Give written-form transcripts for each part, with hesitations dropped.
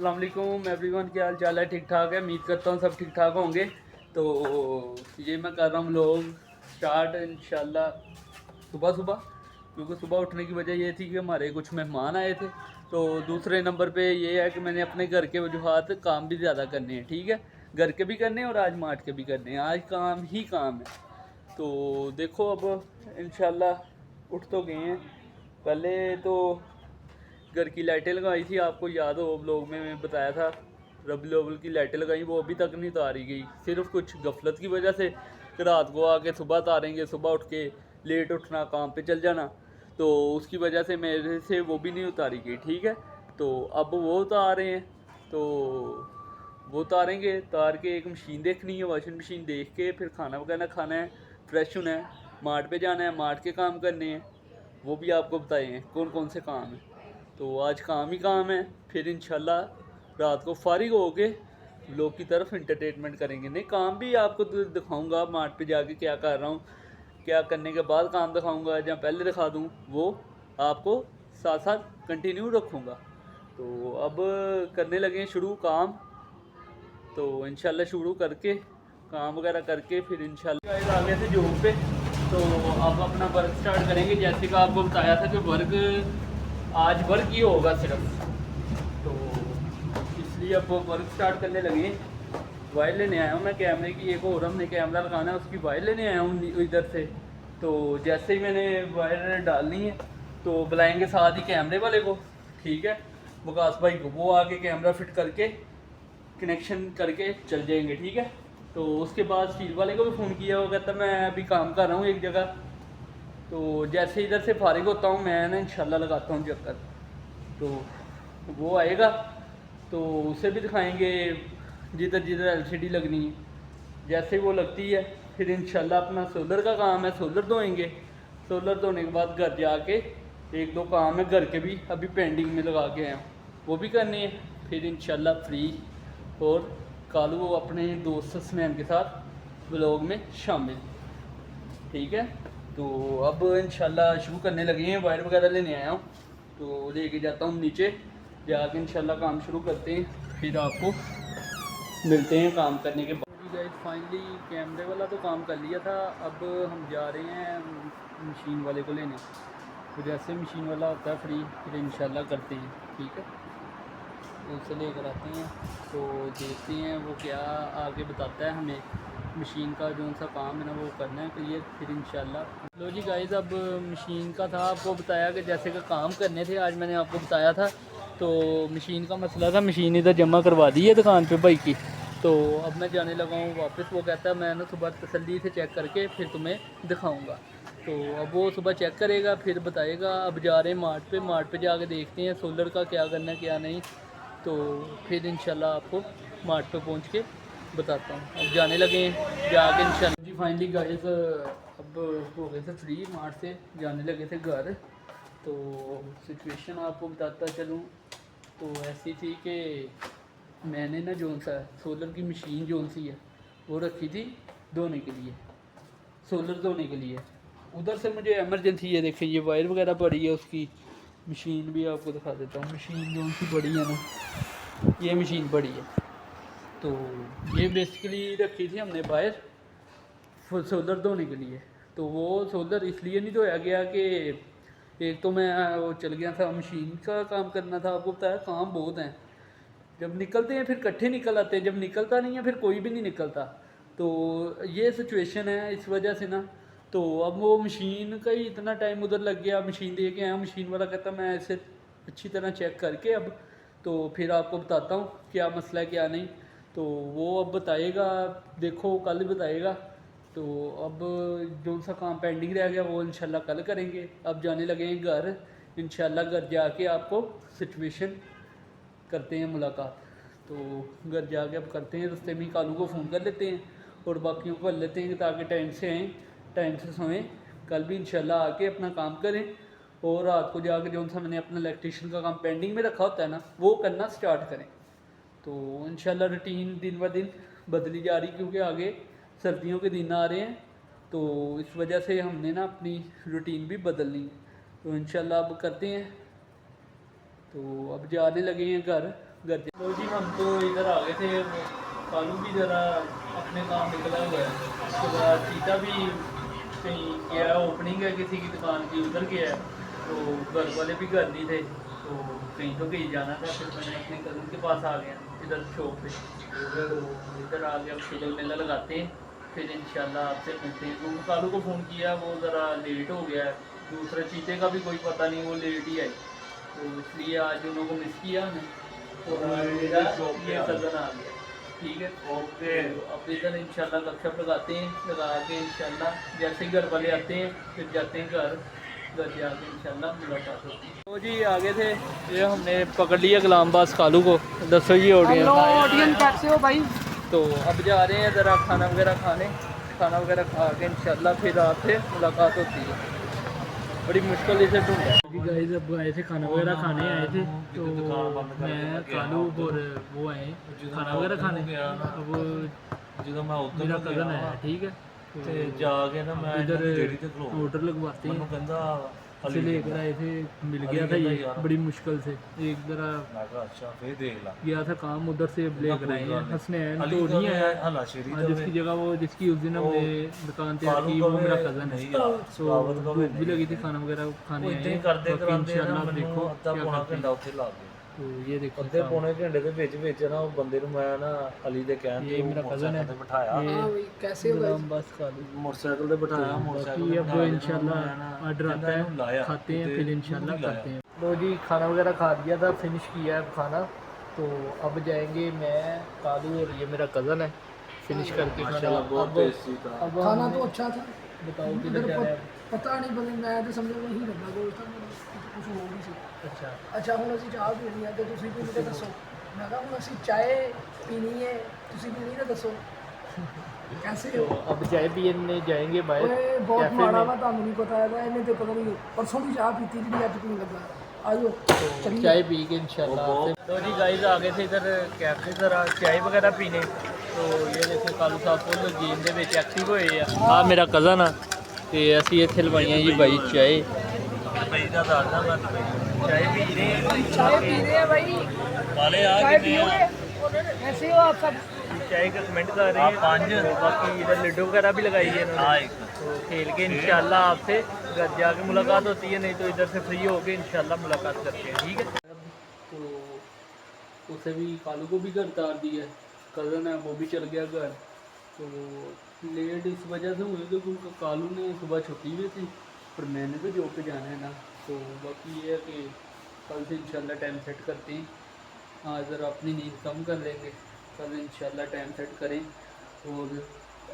अस्सलाम वालेकुम एवरीवन, क्या हाल चाल है? ठीक ठाक है, उम्मीद करता हूँ सब ठीक ठाक होंगे। तो ये मैं कर रहा हूँ लोग स्टार्ट इंशाल्लाह सुबह सुबह, क्योंकि सुबह उठने की वजह ये थी कि हमारे कुछ मेहमान आए थे। तो दूसरे नंबर पे ये है कि मैंने अपने घर के वजूहात काम भी ज़्यादा करने हैं, ठीक है, घर के भी करने हैं और आज मार्ट के भी करने हैं। आज काम ही काम है। तो देखो अब इंशाल्लाह उठ तो गए हैं। पहले तो घर की लाइटें लगाई थी, आपको याद हो ब्लॉग में मैं बताया था, रबी अव्वल की लाइटें लगाई, वो अभी तक नहीं उतारी गई, सिर्फ कुछ गफलत की वजह से कि रात को आके सुबह उतारेंगे, सुबह उठ के लेट उठना, काम पे चल जाना, तो उसकी वजह से मेरे से वो भी नहीं उतारी गई, ठीक है। तो अब वो उतार रहे हैं, तो वो उतारेंगे, उतार के एक मशीन देखनी है, वॉशिंग मशीन देख के फिर खाना वगैरह खाना है, फ्रेश होना है, मार्ट पे जाना है, मार्ट के काम करने हैं, वो भी आपको बताए हैं कौन कौन से काम हैं। तो आज काम ही काम है, फिर इंशाल्लाह रात को फारिग हो के लोग की तरफ इंटरटेनमेंट करेंगे। नहीं, काम भी आपको दिखाऊंगा, मार्ट पे जाके क्या कर रहा हूँ, क्या करने के बाद काम दिखाऊंगा या पहले दिखा दूँ, वो आपको साथ साथ कंटिन्यू रखूँगा। तो अब करने लगे शुरू काम, तो इंशाल्लाह शुरू करके काम वगैरह करके फिर इंशाल्लाह आ गए थे जॉब पे। तो अब अपना वर्क स्टार्ट करेंगे, जैसे कि आपको बताया था कि वर्क आज वर्क ही होगा सिर्फ, तो इसलिए अब वर्क स्टार्ट करने लगे। वायर लेने आया हूँ मैं कैमरे की, एक और हमने कैमरा लगाना है, उसकी वायर लेने आया हूँ इधर से। तो जैसे ही मैंने वायर डालनी है तो बुलाएंगे साथ ही कैमरे वाले को, ठीक है, वकास भाई को, वो आके कैमरा फिट करके कनेक्शन करके चल जाएंगे, ठीक है। तो उसके बाद स्टील वाले को भी फ़ोन किया, वो कहता मैं अभी काम कर रहा हूँ एक जगह, तो जैसे इधर से फारिग होता हूँ मैं ना इंशाल्लाह लगाता हूँ चक्कर। तो वो आएगा तो उसे भी दिखाएंगे जिधर जिधर एलसीडी लगनी है, जैसे वो लगती है फिर इंशाल्लाह अपना सोलर का काम है, सोलर धोएंगे, सोलर धोने के बाद घर जाके एक दो काम है घर के भी अभी पेंडिंग में लगा के आया हूँ, वो भी करने हैं। फिर इंशाल्लाह फ्री और कालू अपने दोस्त स्नैन के साथ व्लॉग में शामिल, ठीक है। तो अब इंशाल्लाह शुरू करने लगे हैं, वायर वगैरह लेने आया हूँ, तो लेके जाता हूँ नीचे, जाके इंशाल्लाह काम शुरू करते हैं, फिर आपको मिलते हैं काम करने के बाद। गाइस फाइनली कैमरे वाला तो काम कर लिया था, अब हम जा रहे हैं मशीन वाले को लेने। तो जैसे मशीन वाला होता है फ्री फिर इंशाल्लाह करते हैं, ठीक है, तो उसे लेकर आते हैं, तो देखते हैं वो क्या आगे बताता है हमें। मशीन का जो सा काम है ना वो करना है क्लियर, फिर इंशाल्लाह। लो जी गाइस, अब मशीन का था आपको बताया कि जैसे कि काम करने थे, आज मैंने आपको बताया था। तो मशीन का मसला था, मशीन इधर जमा करवा दी है दुकान पे भाई की, तो अब मैं जाने लगा हूँ वापस। वो कहता है मैं ना सुबह तसल्ली से चेक करके फिर तुम्हें दिखाऊँगा। तो अब वो सुबह चेक करेगा फिर बताएगा। अब जा रहे हैं मार्ट पे, मार्ट पे जाके देखते हैं सोलर का क्या करना है क्या नहीं, तो फिर इंशाल्लाह आपको मार्ट पे पहुंच के बताता हूँ। अब जाने लगे हैं, जाके इंशाल्लाह जी फाइनली गाइस अब हो गए थे फ्री, मार्ट से जाने लगे थे घर। तो सिचुएशन आपको बताता चलूँ, तो ऐसी थी कि मैंने ना जो सा सोलर की मशीन जो सी है वो रखी थी धोने के लिए, सोलर धोने के लिए। उधर से मुझे इमरजेंसी, ये देखिए ये वायर वगैरह पड़ी है उसकी, मशीन भी आपको दिखा देता हूँ, मशीन जो सी बड़ी है ना, ये मशीन बड़ी है। तो ये बेसिकली रखी थी हमने वायर सोलर धोने के लिए। तो वो सोलर इसलिए नहीं धोया गया कि एक तो मैं वो चल गया था, मशीन का काम करना था, आपको बताया काम बहुत हैं, जब निकलते हैं फिर इकट्ठे निकल आते हैं, जब निकलता नहीं है फिर कोई भी नहीं निकलता। तो ये सिचुएशन है इस वजह से ना। तो अब वो मशीन का ही इतना टाइम उधर लग गया, मशीन दे के आया, मशीन वाला कहता मैं ऐसे अच्छी तरह चेक करके अब तो फिर आपको बताता हूँ क्या मसला है क्या नहीं। तो वो अब बताएगा, देखो कल ही बताएगा। तो अब जो सा काम पेंडिंग रह गया वो इंशाल्लाह कल करेंगे। अब जाने लगे हैं घर, इंशाल्लाह घर जाके आपको सिचुएशन करते हैं मुलाकात। तो घर जाके अब करते हैं, रास्ते में कालू को फ़ोन कर लेते हैं और बाकियों को कर लेते हैं ताकि टाइम से आएँ, टाइम से सोएं, कल भी इंशाल्लाह आके अपना काम करें और रात को जाके जो सा मैंने अपना इलेक्ट्रिशियन का काम पेंडिंग में रखा होता है ना वो करना स्टार्ट करें। तो इंशाल्लाह रूटीन दिन ब दिन बदली जा रही, क्योंकि आगे सर्दियों के दिन आ रहे हैं, तो इस वजह से हमने ना अपनी रूटीन भी बदलनी है। तो इंशाल्लाह अब करते हैं। तो अब जाने लगे हैं घर, घर तो जी हम तो इधर आ गए थे, वो कालू भी ज़रा अपने काम निकला हुआ है, उसके बाद चीता भी कहीं गया है, ओपनिंग है किसी की दुकान की, उधर गया है। तो घर वाले भी घर नहीं थे, तो कहीं तो कहीं जाना था, फिर मैंने अपने कज़न के पास आ गया इधर शॉप पे, तो इधर आ गया, शुगर मेला लगाते हैं, फिर इंशाल्लाह आपसे मिलते हैं। क्योंकि कालू को फ़ोन किया, वो ज़रा लेट हो गया है, दूसरे चीते का भी कोई पता नहीं, वो लेट ही आई, तो इसलिए आज उन लोगों को मिस किया हमने, और मेरा ये कज़न आ गया। ठीक है, ओके। तो अब इधर इंशाल्लाह गपशप लगाते हैं, लगा के इंशाल्लाह जैसे ही घर वाले आते हैं फिर जाते हैं घर जाके इंशाल्लाह मुलाकात होती है। तो जी आगे थे, ये हमने पकड़ लिया गुलामबाज कालू को, दसो जी ऑडियंस कैसे हो भाई। तो अब जा रहे हैं ज़रा खाना वगैरह खाने, खाना वगैरह खा के इंशाल्लाह फिर आपसे मुलाकात होती है, बड़ी मुश्किल से ढूंढा जी गाइस। अब आए थे खाना वगैरह खाने आए थे, तो मैं कालू और वो आए खाना वगैरह खाने, अब ਜਦੋਂ ਮੈਂ ਉੱਧਰ मेरा ਨੂੰ कज़न ਗਿਆ आया, ठीक है, ਤੇ ਜਾ ਕੇ ਨਾ ਮੈਂ इधर ਜਿਹੜੀ ਤੇ ਖਲੋ ऑर्डर लगवाते ਮੈਨੂੰ हैं, ਕਹਿੰਦਾ इसे ਅਲੀ लेकर आए थे, मिल अली गया था कहता ये यार। बड़ी मुश्किल से, एक ज़रा ਮੈਂ ਕਿਹਾ ਅੱਛਾ ਫੇਰ ਦੇਖ ਲਾ गया था काम, उधर से लेकर आए हैं। हसनैन अली तो नहीं आया, ਹਲਾ ਸ਼ੇਰੀ हाँ, जिसकी जगह वो जिसकी उस दिन हमने दुकान तैयार की, वो मेरा कज़न है, ਨਹੀਂ ਯਾਰ तो ਸਾਬਤ ਕਵੇ भूख भी लगी थी, खाना वगैरह खाने ਉਹ आए ਇਦਾਂ ਹੀ हैं, ਕਰਦੇ बाकी ਕਰਾਉਂਦੇ ਨਾ इंशाल्लाह ਮੈਨੂੰ देखो ਅੱਧਾ क्या ਪੌਣਾ करते ਘੰਟਾ हैं। ਉੱਥੇ ਲੱਗ ਗਿਆ तो ये देखो ਅੱਧੇ ਪੌਣੇ ਘੰਟੇ ਦੇ ਵਿੱਚ ਨਾ ਉਹ ਬੰਦੇ ਨੂੰ ਮੈਂ ਨਾ ਅਲੀ ਦੇ ਕਹਿਣ ये ਤੇ मेरा कज़न है, ਤੇ बिठाया ये कैसे हो भाई? बस कालू। मोटरसाइकिल पे बिठाया मोटरसाइकिल बाकी पे अब बिठा के इंशाल्लाह मैं ना ऑर्डर आता कहता है, इन्हू लाया खाते हैं, ते फिर दूध इंशाल्लाह भी लाया। करते हैं। तो जी खाना वगैरह खा लिया था, फिनिश किया है खाना, तो अब जाएंगे मैं, कालू और ये मेरा कज़न है, फिनिश करके खाना। माशाल्लाह बहुत अब टेस्टी था अब खाना हमने- तो अच्छा था, बताओ किधर इधर जा रहे हैं पता नहीं बने, मैं तो समझो वही लगा गोल था, कुछ हो नहीं ਸੀ। आप? अच्छा ਅੱਛਾ ਹੁਣ ਅਸੀਂ ਚਾਹ ਪੀਣੀ ਹੈ ਤੇ ਤੁਸੀਂ ਪੀਣੀ ਤੇ ਦੱਸੋ। ਮੈਂ ਕਿਹਾ ਹੁਣ ਅਸੀਂ ਚਾਹ ਪੀਣੀ ਹੈ, ਤੁਸੀਂ ਪੀਣੀ ਤੇ ਦੱਸੋ कैसे तो हो। अब चाय पीने जाएंगे बाहर ਓਏ ਬਹੁਤ कैफे ਮਾੜਾ में। ਵਾ, ਤੁਹਾਨੂੰ ਨਹੀਂ ਪਤਾ ਹੈਗਾ, ਇਹਨੇ ਤੇ ਪਤਾ ਨਹੀਂ ਪਰਸੋਂ ਦੀ ਚਾਹ ਪੀਤੀ ਜਿਹੜੀ ਅੱਜ ਪੀਣ ਲੱਗਾ। ਆਜੋ ਚੱਲੀਏ। चाय पी के इंशाल्लाह आपसे। तो जी गाइस आ गए थे इधर कैफे ज़रा चाय वगैरह पीने, तो ये देखो कालू साहब फुल गेम ਦੇ ਵਿੱਚ ਐਕਟਿਵ ਹੋਏ ਆ। ਆ ਮੇਰਾ ਕਜ਼ਨ ਆ, ਤੇ ਅਸੀਂ ਇੱਥੇ ਲਵਾਈਆਂ ਜੀ ਬਾਈ ਚਾय, भाई का दादा मैं चाय पी रहे हैं चाय पी रहे हैं भाई, वाले आ चाय गए पियोगे? कैसे हो आप सब? चाय का कमेंट कर रहे हैं। पाँच। तो बाकी इधर लड्डू वगैरह भी लगाई है इन्होंने, हाँ एक तो खेल के इंशाल्लाह आपसे घर जाके मुलाकात होती है, नहीं तो इधर से फ्री होके इंशाल्लाह मुलाकात करते हैं, ठीक है। तो उसे भी कालू को भी घर उतार दिया, कज़न है वो भी चल गया घर, तो लेट इस वजह से हुई क्योंकि कालू ने सुबह छुट्टी हुई थी, पर मैंने तो जॉब पे जाना है ना, तो बाकी ये है कि कल से इंशाल्लाह टाइम सेट करते हैं। आज ज़रा अपनी नींद कम कर लेंगे, कल इंशाल्लाह टाइम सेट करें और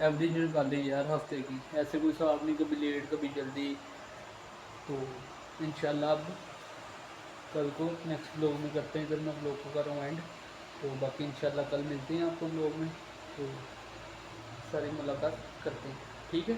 एवरेज निकालें यार हफ्ते की, ऐसे कोई हिसाब नहीं कभी लेट कभी जल्दी। तो इंशाल्लाह अब कल को नेक्स्ट ब्लॉग में करते हैं, जब मैं ब्लॉग को कर रहा हूँ एंड, तो बाकी इंशाल्लाह कल मिलते हैं आपको ब्लॉग में, तो सारी मुलाकात करते हैं, ठीक है।